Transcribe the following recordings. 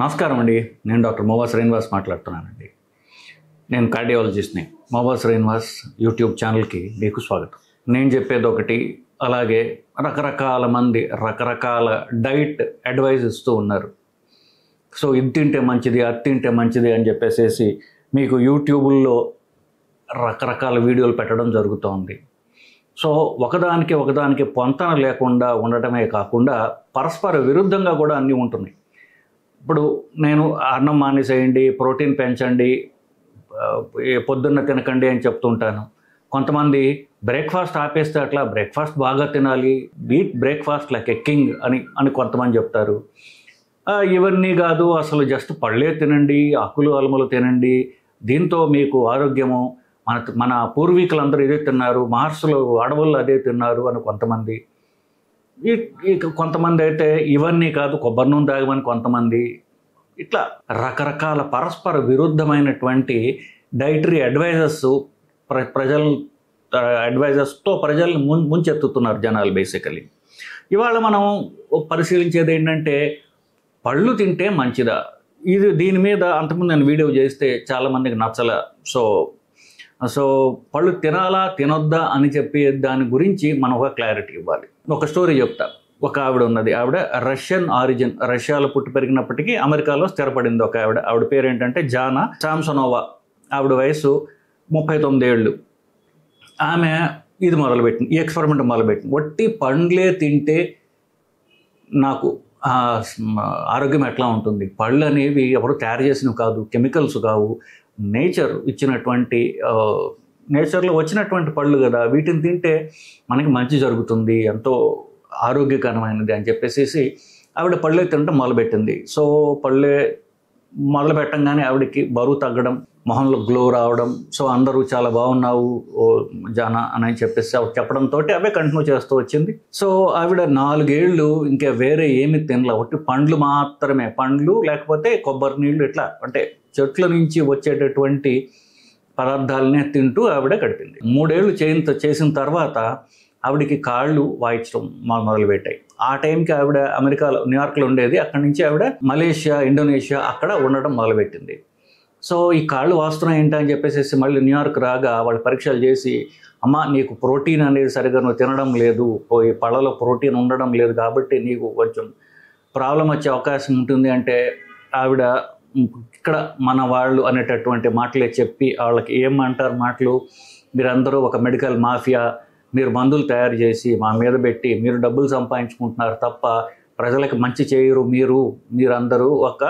నమస్కారం అండి. నేను డాక్టర్ మోవా శ్రీనివాస్ మాట్లాడుతున్నానండి. నేను కార్డియాలజిస్ట్ని. మోవా శ్రీనివాస్ యూట్యూబ్ ఛానల్కి మీకు స్వాగతం. నేను చెప్పేది ఒకటి, అలాగే రకరకాల మంది రకరకాల డైట్ అడ్వైజ్ ఇస్తూ ఉన్నారు. సో ఇది తింటే మంచిది, అది తింటే మంచిది అని చెప్పేసి మీకు యూట్యూబ్లో రకరకాల వీడియోలు పెట్టడం జరుగుతోంది. సో ఒకదానికి పొంతన లేకుండా ఉండటమే కాకుండా పరస్పర విరుద్ధంగా కూడా అన్నీ ఉంటున్నాయి. ఇప్పుడు నేను అన్నం మానేసేయండి, ప్రోటీన్ పెంచండి, పొద్దున్న తినకండి అని చెప్తుంటాను. కొంతమంది బ్రేక్ఫాస్ట్ ఆపేస్తే అట్లా బ్రేక్ఫాస్ట్ బాగా తినాలి, beat breakfast like a king అని కొంతమంది చెప్తారు. ఇవన్నీ కాదు, అసలు జస్ట్ పళ్ళే తినండి, ఆకులు అలములు తినండి, దీంతో మీకు ఆరోగ్యము, మన పూర్వీకులందరూ ఇదే తిన్నారు, మహర్షులు అడవుల్లో అదే తిన్నారు అని కొంతమంది. కొంతమంది అయితే ఇవన్నీ కాదు కొబ్బరి నూనె తాగమని కొంతమంది. ఇట్లా రకరకాల పరస్పర విరుద్ధమైనటువంటి డైటరీ అడ్వైజర్స్తో ప్రజల్ని ముంచెత్తుతున్నారు జనాలు బేసికలీ. ఇవాళ మనం పరిశీలించేది ఏంటంటే, పళ్ళు తింటే మంచిదా? దీని మీద అంతకుముందు నేను వీడియో చేస్తే చాలామందికి నచ్చల. సో పళ్ళు తినాలా తినొద్దా అని చెప్పి దాని గురించి మనం ఒక క్లారిటీ ఇవ్వాలి. ఒక స్టోరీ చెప్తా. ఒక ఆవిడ ఉన్నది. ఆవిడ రష్యన్ ఆరిజిన్, రష్యాలో పుట్టి పెరిగినప్పటికీ అమెరికాలో స్థిరపడింది ఒక ఆవిడ. ఆవిడ పేరు ఏంటంటే జానా శాంసనోవా. ఆవిడ వయసు 39 ఏళ్ళు. ఆమె ఇది మొదలుపెట్టింది, ఈ ఎక్స్పెరిమెంట్ మొదలుపెట్టింది. వట్టి పండ్లే తింటే నాకు ఆరోగ్యం ఎట్లా ఉంటుంది? పళ్ళు అనేవి ఎవరు తయారు చేసినవి కాదు, కెమికల్స్ కావు, నేచర్లో వచ్చినటువంటి పళ్ళు కదా, వీటిని తింటే మనకి మంచి జరుగుతుంది, ఎంతో ఆరోగ్యకరమైనది అని చెప్పేసి ఆవిడ పళ్ళే తినడం మొదలుపెట్టింది. సో పళ్ళే మొదలు పెట్టంగానే ఆవిడకి బరువు తగ్గడం, మొహంలో గ్లో రావడం, సో అందరూ చాలా బాగున్నావు జానా అని చెప్పేసి చెప్పడంతో అవే కంటిన్యూ చేస్తూ వచ్చింది. సో ఆవిడ 4 ఏళ్ళు ఇంకా వేరే ఏమి తినలే, ఒకటి పండ్లు మాత్రమే, పండ్లు లేకపోతే కొబ్బరి నీళ్ళు, ఇట్లా అంటే చెట్ల నుంచి వచ్చేటటువంటి పదార్థాలనే తింటూ ఆవిడ గడిపింది. 3 ఏళ్ళు చేసిన తర్వాత ఆవిడకి కాళ్ళు వాయించడం మొదలుపెట్టాయి. ఆ టైంకి ఆవిడ అమెరికాలో, న్యూయార్క్లో ఉండేది. అక్కడి నుంచి ఆవిడ మలేషియా, ఇండోనేషియా అక్కడ ఉండడం మొదలుపెట్టింది. సో ఈ కాళ్ళు వాస్తున్నాయి ఏంటని చెప్పేసి మళ్ళీ న్యూయార్క్ రాగా వాళ్ళు పరీక్షలు చేసి, అమ్మ నీకు ప్రోటీన్ అనేది సరిగా నువ్వు తినడం లేదు, ఈ పళ్ళలో ప్రోటీన్ ఉండడం లేదు, కాబట్టి నీకు కొంచెం ప్రాబ్లం వచ్చే అవకాశం ఉంటుంది అంటే, ఆవిడ ఇక్కడ మన వాళ్ళు అనేటటువంటి మాటలే చెప్పి వాళ్ళకి ఏమంటారు మాటలు, మీరందరూ ఒక మెడికల్ మాఫియా, మీరు మందులు తయారు చేసి మా మీద పెట్టి మీరు డబ్బులు సంపాదించుకుంటున్నారు తప్ప ప్రజలకు మంచి చేయరు, మీరందరూ ఒక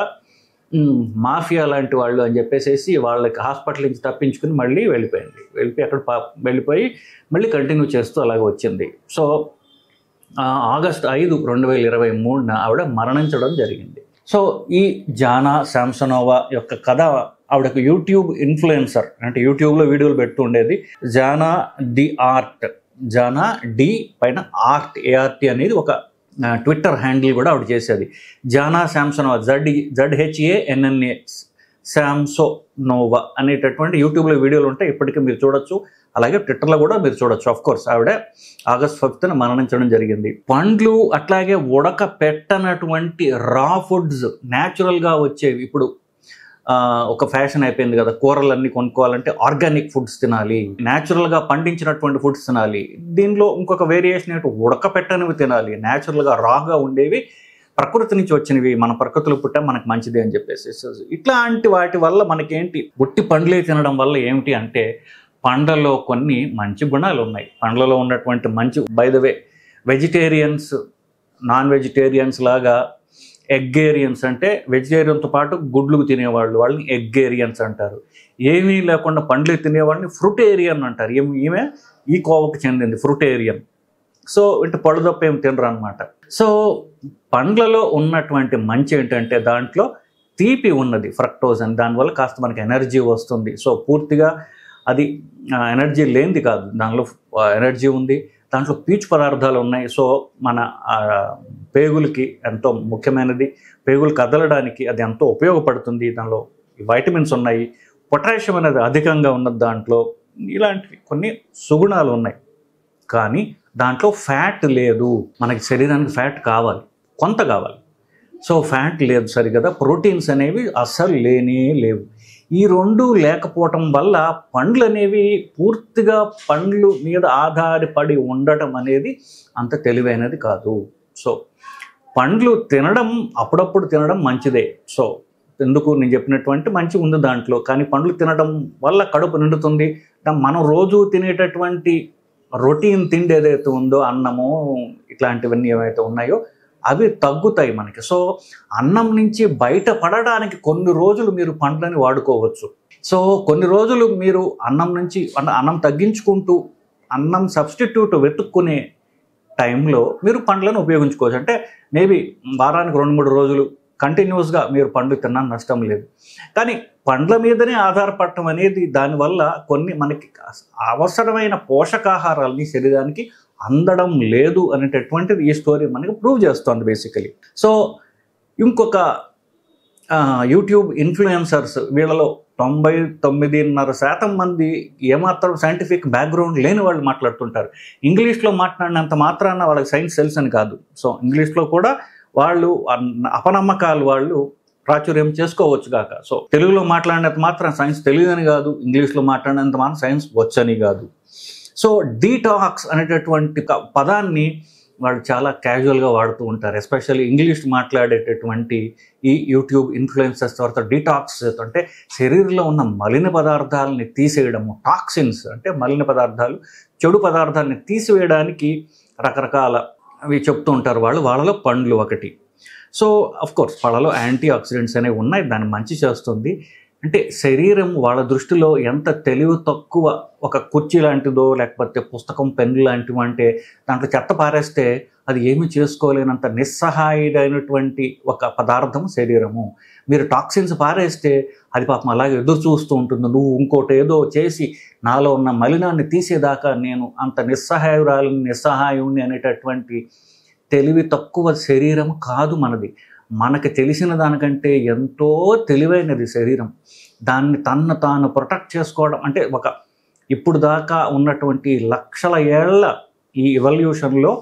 మాఫియా లాంటి వాళ్ళు అని చెప్పేసి వాళ్ళకి హాస్పిటల్ నుంచి తప్పించుకుని మళ్ళీ వెళ్ళిపోయి మళ్ళీ కంటిన్యూ చేస్తూ అలాగే వచ్చింది. సో ఆగస్టు 5, 2023 ఆవిడ మరణించడం జరిగింది. సో ఈ జానా శాంసనోవా యొక్క కథ, ఆవిడకు యూట్యూబ్ ఇన్ఫ్లుయెన్సర్, అంటే యూట్యూబ్లో వీడియోలు పెడుతూ ఉండేది. జానా డి పైన ఆర్ట్, ఏఆర్టీ అనేది ఒక ట్విట్టర్ హ్యాండిల్ కూడా ఆవిడ చేసేది. జానా శాంసనోవా, ZHANNA శాంసోనోవా అనేటటువంటి యూట్యూబ్లో వీడియోలు ఉంటాయి, ఇప్పటికీ మీరు చూడొచ్చు. అలాగే ట్విట్టర్లో కూడా మీరు చూడొచ్చు. ఆఫ్ కోర్స్ ఆవిడ ఆగస్ట్ 5న మరణించడం జరిగింది. పండ్లు అట్లాగే ఉడకపెట్టనటువంటి రా ఫుడ్స్, న్యాచురల్గా వచ్చేవి. ఇప్పుడు ఒక ఫ్యాషన్ అయిపోయింది కదా, కూరలన్నీ కొనుక్కోవాలంటే ఆర్గానిక్ ఫుడ్స్ తినాలి, న్యాచురల్గా పండించినటువంటి ఫుడ్స్ తినాలి. దీనిలో ఇంకొక వేరియేషన్ ఏంటి, ఉడకపెట్టనివి తినాలి, న్యాచురల్గా రాగా ఉండేవి, ప్రకృతి నుంచి వచ్చినవి, మన ప్రకృతిలో పుట్టే మనకు మంచిది అని చెప్పేసి. ఇట్లాంటి వాటి వల్ల మనకేంటి, ఒట్టి పండ్లే తినడం వల్ల ఏమిటి అంటే, పండ్లలో కొన్ని మంచి గుణాలు ఉన్నాయి. పండ్లలో ఉన్నటువంటి మంచి, by the way, vegetarians, non vegetarians లాగా ఎగ్గేరియన్స్, అంటే వెజిటేరియన్తో పాటు గుడ్లు తినేవాళ్ళు, వాళ్ళని ఎగ్గేరియన్స్ అంటారు. ఏమీ లేకుండా పండ్లు తినేవాళ్ళని ఫ్రూటేరియన్ అంటారు. ఈమె ఈ కోవకు చెందింది, ఫ్రూటేరియన్. సో ఇటు పళ్ళు తప్ప ఏమి తినరు అనమాట. సో పండ్లలో ఉన్నటువంటి మంచి ఏంటంటే, దాంట్లో తీపి ఉన్నది, ఫ్రక్టోజ్ అని, దానివల్ల కాస్త మనకి ఎనర్జీ వస్తుంది. సో పూర్తిగా అది ఎనర్జీ లేనిది కాదు, దానిలో ఎనర్జీ ఉంది. దాంట్లో పీచు పదార్థాలు ఉన్నాయి. సో మన పేగులకి ఎంతో ముఖ్యమైనది, పేగులు కదలడానికి అది ఎంతో ఉపయోగపడుతుంది. దానిలో వైటమిన్స్ ఉన్నాయి, పొటాషియం అనేది అధికంగా ఉన్నది దాంట్లో. ఇలాంటివి కొన్ని సుగుణాలు ఉన్నాయి. కానీ దాంట్లో ఫ్యాట్ లేదు. మనకి శరీరానికి ఫ్యాట్ కావాలి, కొంత కావాలి. సో ఫ్యాట్ లేదు సరిగదా, ప్రోటీన్స్ అనేవి అస్సలు లేనే లేవు. ఈ రెండు లేకపోవటం వల్ల పండ్లు అనేవి పూర్తిగా పండ్లు మీద ఆధారపడి ఉండటం అనేది అంత తెలివైనది కాదు. సో పండ్లు తినడం అప్పుడప్పుడు తినడం మంచిదే. సో ఎందుకు నేను చెప్పినటువంటి మంచి ఉంది దాంట్లో, కానీ పండ్లు తినడం వల్ల కడుపు నిండుతుంది. మనం రోజు తినేటటువంటి రొటీన్ తిండి ఏదైతే ఉందో, అన్నము ఇట్లాంటివన్నీ ఏవైతే ఉన్నాయో అవి తగ్గుతాయి మనకి. సో అన్నం నుంచి బయటపడడానికి కొన్ని రోజులు మీరు పండ్లని వాడుకోవచ్చు. సో కొన్ని రోజులు మీరు అన్నం తగ్గించుకుంటూ అన్నం సబ్స్టిట్యూట్ వెతుక్కునే టైంలో మీరు పండ్లను ఉపయోగించుకోవచ్చు. అంటే మేబీ వారానికి 2-3 రోజులు కంటిన్యూస్గా మీరు పండ్లు తిన్నా నష్టం లేదు. కానీ పండ్ల మీదనే ఆధారపడటం అనేది దానివల్ల కొన్ని మనకి అవసరమైన పోషకాహారాలని శరీరానికి అందడం లేదు అనేటటువంటిది ఈ స్టోరీ మనకి ప్రూవ్ చేస్తుంది బేసికలీ. సో ఇంకొక యూట్యూబ్ ఇన్ఫ్లుయెన్సర్స్, వీళ్ళలో 99.5% మంది ఏమాత్రం సైంటిఫిక్ బ్యాక్గ్రౌండ్ లేని వాళ్ళు మాట్లాడుతుంటారు. ఇంగ్లీష్లో మాట్లాడినంత మాత్రాన వాళ్ళకి సైన్స్ తెలుసు అని కాదు. సో ఇంగ్లీష్లో కూడా వాళ్ళు అపనమ్మకాలు వాళ్ళు ప్రాచుర్యం చేసుకోవచ్చు కాక. సో తెలుగులో మాట్లాడినంత మాత్రం సైన్స్ తెలియదని కాదు, ఇంగ్లీష్లో మాట్లాడినంత మాత్రం సైన్స్ వచ్చని కాదు. సో డీటాక్స్ అనేటటువంటి పదాన్ని వాళ్ళు చాలా క్యాజువల్గా వాడుతూ ఉంటారు. ఎస్పెషల్లీ ఇంగ్లీష్ మాట్లాడేటటువంటి ఈ యూట్యూబ్ ఇన్ఫ్లుయెన్సర్స్ తర్వాత డీటాక్స్ అంటే శరీరంలో ఉన్న మలిన పదార్థాలని తీసేయడము, టాక్సిన్స్ అంటే మలిన పదార్థాలు, చెడు పదార్థాలని తీసివేయడానికి రకరకాల అవి చెప్తూ ఉంటారు వాళ్ళు. వాళ్ళలో పండ్లు ఒకటి. సో అఫ్కోర్స్ పళ్ళలో యాంటీ ఆక్సిడెంట్స్ అనేవి ఉన్నాయి, దాన్ని మంచి చేస్తుంది. అంటే శరీరం వాళ్ళ దృష్టిలో ఎంత తెలివి తక్కువ ఒక కుర్చీ లాంటిదో లేకపోతే పుస్తకం పెన్ను లాంటివి, అంటే దాంట్లో చెత్త పారేస్తే అది ఏమీ చేసుకోలేనంత నిస్సహాయుడైనటువంటి ఒక పదార్థం శరీరము. మీరు టాక్సిన్స్ పారేస్తే అది పాపం అలాగే ఎదురు చూస్తూ ఉంటుంది, నువ్వు ఇంకోటి ఏదో చేసి నాలో ఉన్న మలినాన్ని తీసేదాకా నేను అంత నిస్సహాయుణ్ణి అనేటటువంటి తెలివి తక్కువ శరీరం కాదు మనది. మనకి తెలిసిన దానికంటే ఎంతో తెలివైనది శరీరం. దాన్ని తాను ప్రొటెక్ట్ చేసుకోవడం అంటే ఇప్పుడు దాకా ఉన్నటువంటి లక్షల ఏళ్ల ఈ ఎవల్యూషన్లో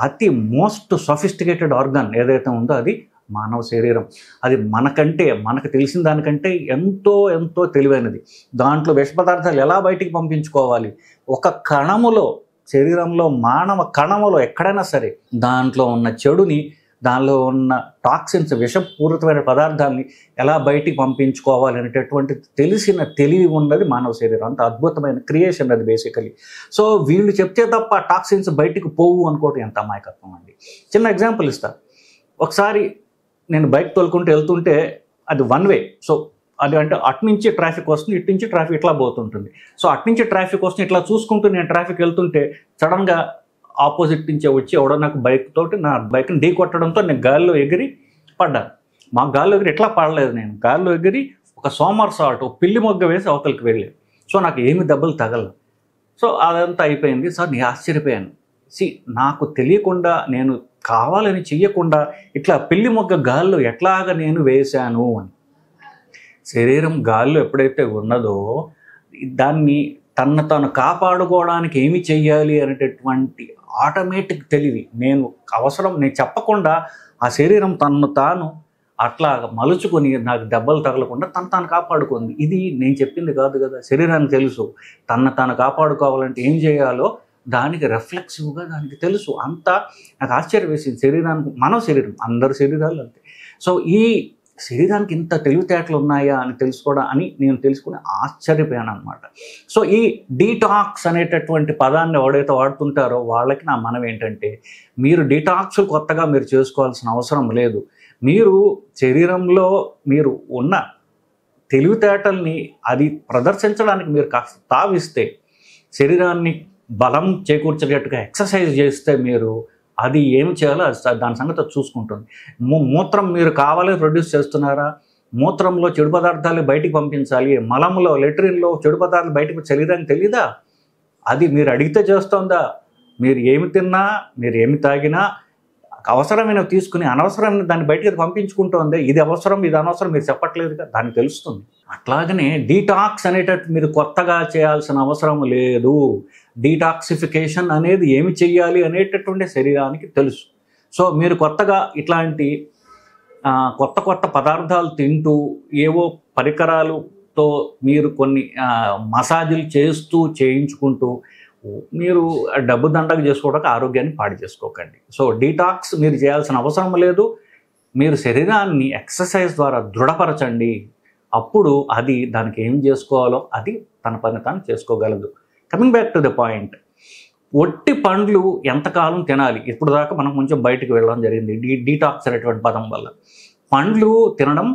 అతి మోస్ట్ సొఫిస్టికేటెడ్ ఆర్గాన్ ఏదైతే ఉందో అది మానవ శరీరం. అది మనకు తెలిసిన దానికంటే ఎంతో ఎంతో తెలివైనది. దాంట్లో విష పదార్థాలు ఎలా బయటికి పంపించుకోవాలి, ఒక కణములో శరీరంలో మానవ కణములో ఎక్కడైనా సరే దాంట్లో ఉన్న చెడుని, దానిలో ఉన్న టాక్సిన్స్ విషపూరితమైన పదార్థాలని ఎలా బయటికి పంపించుకోవాలి అనేటటువంటి తెలివి ఉన్నది మానవ శరీరం. అంత అద్భుతమైన క్రియేషన్ అది బేసికలీ. సో వీళ్ళు చెప్తే తప్ప టాక్సిన్స్ బయటికి పోవు అనుకోవటం ఎంత అమాయకత్వం అండి. చిన్న ఎగ్జాంపుల్ ఇస్తా. ఒకసారి నేను బైక్ తోలుకుంటూ వెళ్తుంటే అది 1 వే. సో అది అంటే అటునుంచి ట్రాఫిక్ వస్తుంది, ఇటు నుంచి ట్రాఫిక్ ఇట్లా పోతుంటుంది. సో అటునుంచి ట్రాఫిక్ వస్తుంది, ఇట్లా చూసుకుంటూ నేను ట్రాఫిక్ వెళ్తుంటే సడన్గా ఆపోజిట్ నుంచి వచ్చి ఎవడో నాకు బైక్ తోటి నా బైక్ని ఢీ కొట్టడంతో నేను గాల్లో ఎగిరి పడ్డాను. గాల్లో ఎగిరి ఎట్లా పడలేదు, నేను గాల్లో ఎగిరి ఒక సోమర్సాల్ట్ పిల్లి మొగ్గ వేసి అవతలకి వెళ్ళాను. సో నాకు ఏమి దెబ్బలు తగలదు. సో అదంతా అయిపోయింది. సార్ నేను ఆశ్చర్యపోయాను. నాకు తెలియకుండా, నేను కావాలని చెయ్యకుండా ఇట్లా పిల్లి మొగ్గ గాల్లో ఎట్లాగా నేను వేశాను అని. శరీరం గాల్లో ఎప్పుడైతే ఉన్నదో దాన్ని తాను కాపాడుకోవడానికి ఏమి చెయ్యాలి అనేటటువంటి ఆటోమేటిక్ తెలివి, నేను చెప్పకుండా ఆ శరీరం తాను అట్లా మలుచుకొని నాకు దెబ్బలు తగలకుండా తాను కాపాడుకుంది. ఇది నేను చెప్పింది కాదు కదా, శరీరానికి తెలుసు. తాను కాపాడుకోవాలంటే ఏం చేయాలో దానికి రిఫ్లెక్సివ్గా దానికి తెలుసు. అంతా నాకు ఆశ్చర్యం వేసింది. శరీరానికి, మన శరీరం, అందరి శరీరాలు అంతే. సో ఈ శరీరానికి ఇంత తెలివితేటలు ఉన్నాయా అని నేను తెలుసుకుని ఆశ్చర్యపోయాను అనమాట. సో ఈ డీటాక్స్ అనేటటువంటి పదాన్ని ఎవడైతే వాడుతుంటారో వాళ్ళకి నా మనం ఏంటంటే, మీరు డీటాక్స్ కొత్తగా మీరు చేసుకోవాల్సిన అవసరం లేదు. మీరు శరీరంలో మీరు ఉన్న తెలివితేటల్ని అది ప్రదర్శించడానికి మీరు కాస్త తావిస్తే, శరీరాన్ని బలం చేకూర్చేటట్టుగా ఎక్సర్సైజ్ చేస్తే మీరు అది ఏమి చేయాలో దాని సంగతి చూసుకుంటుంది. మూత్రం మీరు కావాలని ప్రొడ్యూస్ చేస్తున్నారా, మూత్రంలో చెడు పదార్థాలు బయటికి పంపించాలి, మలంలో లెట్రిన్లో చెడు పదార్థాలు బయటకు శరీరానికి తెలీదా? అది మీరు అడిగితే చేస్తుందా? మీరు ఏమి తిన్నా, మీరు ఏమి తాగినా అవసరమైనవి తీసుకుని అనవసరమైన దాన్ని బయటకు పంపించుకుంటుంది. ఇది అవసరం, ఇది అనవసరం మీరు చెప్పట్లేదుగా, దానికి తెలుస్తుంది. అట్లాగనే డీటాక్స్ అనేటట్టు మీరు కొత్తగా చేయాల్సిన అవసరం లేదు. డీటాక్సిఫికేషన్ అనేది ఏమి చెయ్యాలి అనేటటువంటి శరీరానికి తెలుసు. సో మీరు కొత్తగా ఇట్లాంటి కొత్త కొత్త పదార్థాలు తింటూ ఏవో పరికరాలతో మీరు కొన్ని మసాజులు చేయించుకుంటూ మీరు డబ్బు దండగ చేసుకోవడానికి ఆరోగ్యాన్ని పాడు చేసుకోకండి. సో డీటాక్స్ మీరు చేయాల్సిన అవసరం లేదు. మీరు శరీరాన్ని ఎక్సర్సైజ్ ద్వారా దృఢపరచండి. అప్పుడు అది దానికి ఏం చేసుకోవాలో అది తన పని తాను చేసుకోగలదు. Coming back to the point, ఒట్టి పండ్లు ఎంతకాలం తినాలి? ఇప్పుడు దాకా మనం కొంచెం బయటకు వెళ్ళడం జరిగింది డీటాక్స్ అనేటువంటి పదం వల్ల. పండ్లు తినడం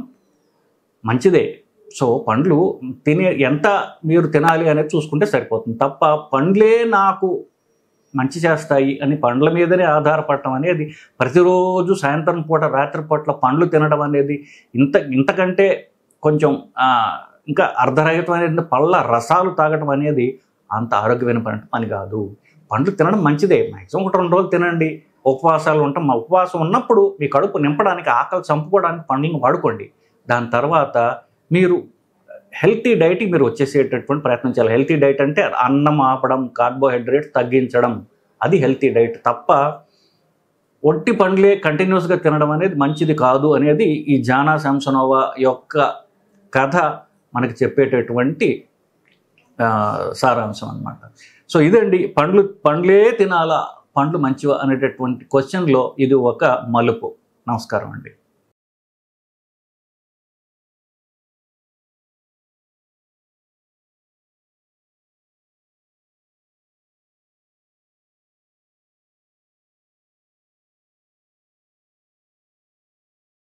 మంచిదే. సో పండ్లు ఎంత మీరు తినాలి అనేది చూసుకుంటే సరిపోతుంది తప్ప పండ్లే నాకు మంచి చేస్తాయి అని పండ్ల మీదనే ఆధారపడటం అనేది, ప్రతిరోజు సాయంత్రం పూట రాత్రి పూట పండ్లు తినడం అనేది ఇంతకంటే కొంచెం ఇంకా అర్ధరహితమైన పళ్ళ రసాలు తాగటం అనేది అంత ఆరోగ్యమైన పని కాదు. పండ్లు తినడం మంచిదే. మ్యాక్సిమం 1-2 రోజులు తినండి. ఉపవాసాలు ఉంటాం. మా ఉపవాసం ఉన్నప్పుడు మీ కడుపు నింపడానికి, ఆకలి చంపుకోవడానికి పండ్లను వాడుకోండి. దాని తర్వాత మీరు హెల్తీ డైట్కి మీరు వచ్చేసేటటువంటి ప్రయత్నం చేయాలి. హెల్తీ డైట్ అంటే అన్నం ఆపడం, కార్బోహైడ్రేట్స్ తగ్గించడం, అది హెల్తీ డైట్ తప్ప ఒట్టి పండ్లే కంటిన్యూస్గా తినడం అనేది మంచిది కాదు అనేది ఈ జానా శాంసనోవా యొక్క కథ మనకి చెప్పేటటువంటి సారాంశం అన్నమాట. సో ఇదండి, పండ్లే తినాలా, పండ్లు మంచివా అనేటటువంటి క్వశ్చన్లో ఇది ఒక మలుపు. నమస్కారం అండి.